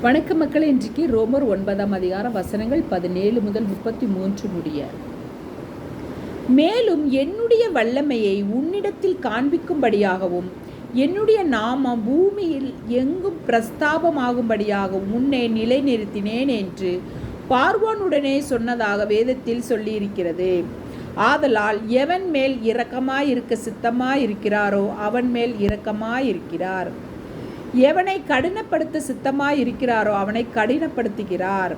வணக்கம் மக்கள். இன்றைக்கு ரோமர் 9ஆம் அதிகாரம் வசனங்கள் 17 முதல் 33 முடிய. மேலும் என்னுடைய வல்லமையை உன்னிடத்தில் காண்பிக்கும்படியாகவும் என்னுடைய நாமம் பூமியில் எங்கும் பிரஸ்தாபமாகும்படியாகவும் உன்னை நிலைநிறுத்தினேன் என்று பார்வோனுடனே சொன்னதாக வேதத்தில் சொல்லியிருக்கிறது. ஆதலால் எவன் மேல் இரக்கமாயிருக்க சித்தமாயிருக்கிறாரோ அவன் மேல் இரக்கமாயிருக்கிறார். எவனை கடினப்படுத்த சித்தமாயிருக்கிறாரோ அவனை கடினப்படுத்துகிறார்.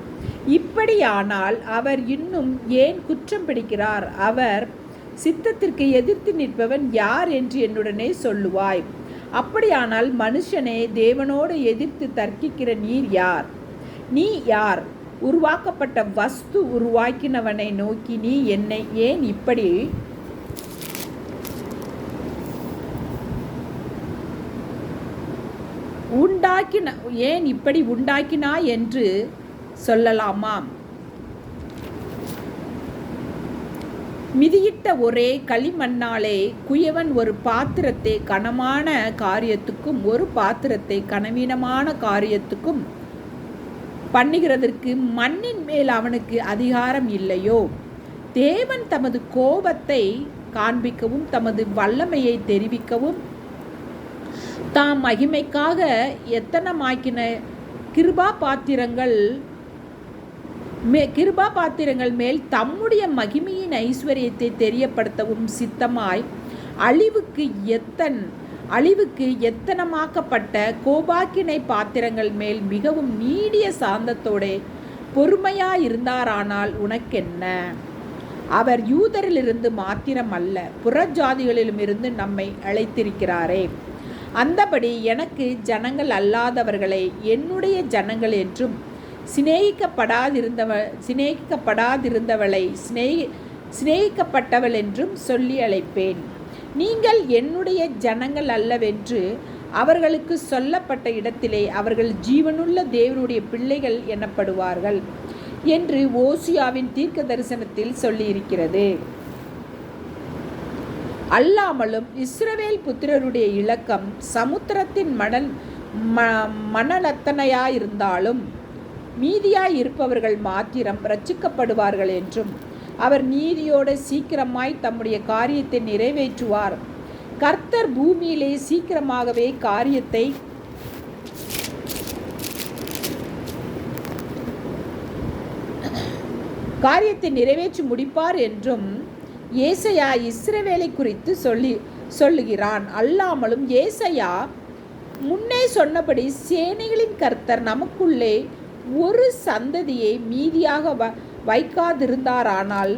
இப்படியானால் அவர் இன்னும் ஏன் குற்றம் பிடிக்கிறார்? அவர் சித்தத்திற்கு எதிர்த்து நிற்பவன் யார் என்று என்னுடனே சொல்லுவாய். அப்படியானால் மனுஷனே தேவனோடு எதிர்த்து தர்க்கிக்கிற நீ யார்? உருவாக்கப்பட்ட வஸ்து உருவாக்கினவனை நோக்கி நீ என்னை ஏன் இப்படி உண்டாக்கினா என்று சொல்லலாமாம். மிதியிட்ட ஒரே களிமண்ணாலே குயவன் ஒரு பாத்திரத்தை கனமான காரியத்துக்கும் ஒரு பாத்திரத்தை கனவீனமான காரியத்துக்கும் பண்ணுகிறதற்கு மண்ணின் மேல் அவனுக்கு அதிகாரம் இல்லையோ? தேவன் தமது கோபத்தை காண்பிக்கவும் தமது வல்லமையை தெரிவிக்கவும் தாம் மகிமைக்காக எத்தனமாக்கின கிருபா பாத்திரங்கள் மேல் தம்முடைய மகிமையின் ஐஸ்வர்யத்தை தெரியப்படுத்தவும் சித்தமாய் அழிவுக்கு எத்தனமாக்கப்பட்ட கோபாக்கினை பாத்திரங்கள் மேல் மிகவும் நீடிய சாந்தத்தோட பொறுமையாயிருந்தாரானால் உனக்கென்ன? அவர் யூதரிலிருந்து மாத்திரம் அல்ல, புறஜாதிகளிலும் இருந்து நம்மை அழைத்திருக்கிறாரே. அந்தபடி எனக்கு ஜனங்கள் அல்லாதவர்களை என்னுடைய ஜனங்கள் என்றும் சிநேகிக்கப்பட்டவள் என்றும் சொல்லி அழைப்பேன். நீங்கள் என்னுடைய ஜனங்கள் அல்லவென்று அவர்களுக்கு சொல்லப்பட்ட இடத்திலே அவர்கள் ஜீவனுள்ள தேவனுடைய பிள்ளைகள் எனப்படுவார்கள் என்று ஓசியாவின் தீர்க்க தரிசனத்தில் சொல்லியிருக்கிறது. அல்லாமலும் இஸ்ரவேல் புத்திரருடைய இலக்கம் சமுத்திரத்தின் மணலத்தனையாயிருந்தாலும் மீதியாயிருப்பவர்கள் மாத்திரம் இரட்சிக்கப்படுவார்கள் என்றும் அவர் நீதியோடு சீக்கிரமாய் தம்முடைய காரியத்தை நிறைவேற்றுவார். கர்த்தர் பூமியிலே சீக்கிரமாகவே காரியத்தை நிறைவேற்றி முடிப்பார் என்றும் ஏசாயா இஸ்ரவேலை குறித்து சொல்லுகிறான். அல்லாமலும் ஏசாயா முன்னே சொன்னபடி சேனைகளின் கர்த்தர் நமக்குள்ளே ஒரு சந்ததியை மீதியாக வைக்காதிருந்தாரானால்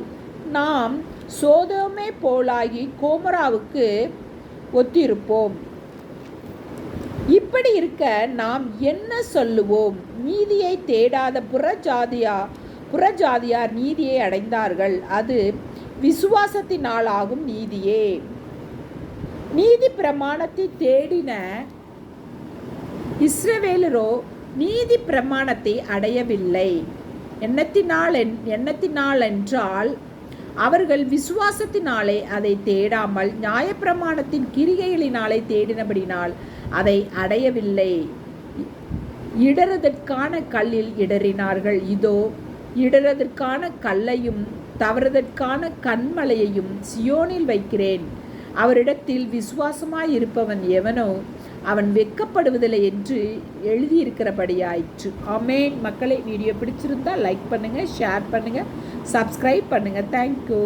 நாம் சோதோமே போலாகி கோமராவுக்கு ஒத்திருப்போம். இப்படி இருக்க நாம் என்ன சொல்லுவோம்? நீதியை தேடாத புறஜாதியார் நீதியை அடைந்தார்கள். அது விசுவாசத்தினாலாகும் நீதியே. நீதி பிரமாணத்தை தேடின இஸ்ரவேலரோ நீதி பிரமாணத்தை அடையவில்லை. எண்ணத்தினால் என்றால் அவர்கள் விசுவாசத்தினாலே அதை தேடாமல் நியாயப்பிரமாணத்தின் கிரிகைகளினாலே தேடினபடினால் அதை அடையவில்லை. இடறுதற்கான கல்லில் இடறினார்கள். இதோ இடறுதற்கான கல்லையும் தவறுதற்கான கண்மலையையும் சியோனில் வைக்கிறேன். அவரிடத்தில் விசுவாசமாயிருப்பவன் எவனோ அவன் வெட்கப்படுவதில்லை என்று எழுதியிருக்கிறபடியாயிற்று. ஆமேன். மக்களை, வீடியோ பிடிச்சிருந்தா லைக் பண்ணுங்கள், ஷேர் பண்ணுங்கள், சப்ஸ்கிரைப் பண்ணுங்கள். தேங்க்யூ.